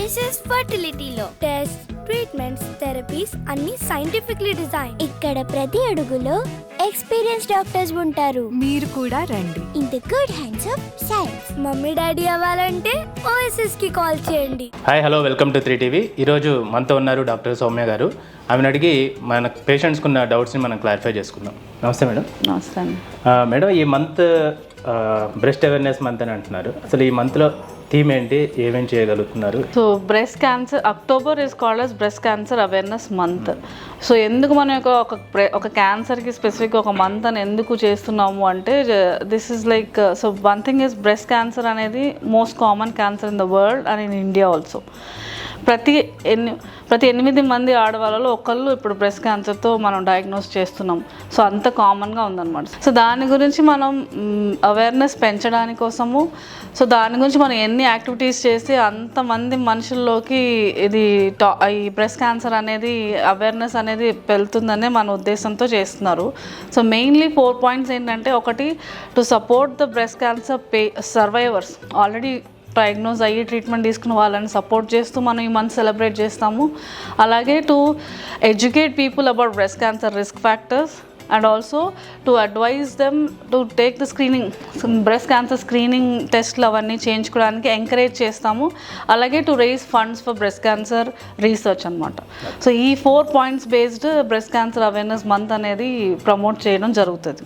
OSS ఫర్టిలిటీలో test, treatments, therapies అన్ని scientifically design. ఇక్కడ ప్రతి అడుగులో ఎక్స్పీరియన్స్ డాక్టర్స్ ఉంటారు. మీరు కూడా రండి. In the good hands of science. Mummy daddy అవ్వాలంటే ఓఎస్ఎస్ కి కాల్ చేయండి. Hi hello, welcome to 3TV. ఈరోజు మనతో ఉన్నారు డాక్టర్ సౌమ్య గారు. ఆమెను అడిగి మన పేషెంట్స్కి ఉన్న డౌట్స్ని మనం క్లారిఫై చేసుకుందాం. నమస్తే మేడం. నమస్తే అండి. మేడం, ఈ మంత్ బ్రెస్ట్ అవేర్నెస్ మంత్ అని అంటున్నారు. అసలు ఈ మంత్లో థీమ్ ఏంటి, ఏమేం చేయగలుగుతున్నారు? So breast cancer, October is called as breast cancer awareness month. So ఎందుకు మనం ఒక క్యాన్సర్కి స్పెసిఫిక్ ఒక మంత్ అని ఎందుకు చేస్తున్నాము అంటే, this is like, so one thing is breast cancer అనేది most common cancer in the world and in India also. ప్రతి 8 మంది ఆడవాళ్ళలో ఒకళ్ళు ఇప్పుడు బ్రెస్ట్ క్యాన్సర్తో మనం డయాగ్నోస్ చేస్తున్నాం. సో అంత కామన్గా ఉందన్నమాట. సో దాని గురించి మనం అవేర్నెస్ పెంచడానికి కోసము, సో దాని గురించి మనం ఎన్ని యాక్టివిటీస్ చేసి అంతమంది మనుషుల్లోకి ఈ బ్రెస్ట్ క్యాన్సర్ అనేది అవేర్నెస్ అనేది వెళ్తుందనే మన ఉద్దేశంతో చేస్తున్నారు. సో మెయిన్లీ 4 పాయింట్స్ ఏంటంటే, ఒకటి, to support the breast cancer survivors, already diagnose అయ్యి ట్రీట్మెంట్ తీసుకున్న వాళ్ళని సపోర్ట్ చేస్తూ మనం ఈ మంత్ సెలబ్రేట్ చేస్తాము. అలాగే to educate people about breast cancer risk factors and also to advise them to take the screening, breast cancer screening టెస్ట్లు అవన్నీ చేయించుకోవడానికి ఎంకరేజ్ చేస్తాము. అలాగే to raise funds for breast cancer research అనమాట. సో ఈ 4 points based breast cancer awareness month అనేది promote చేయడం జరుగుతుంది.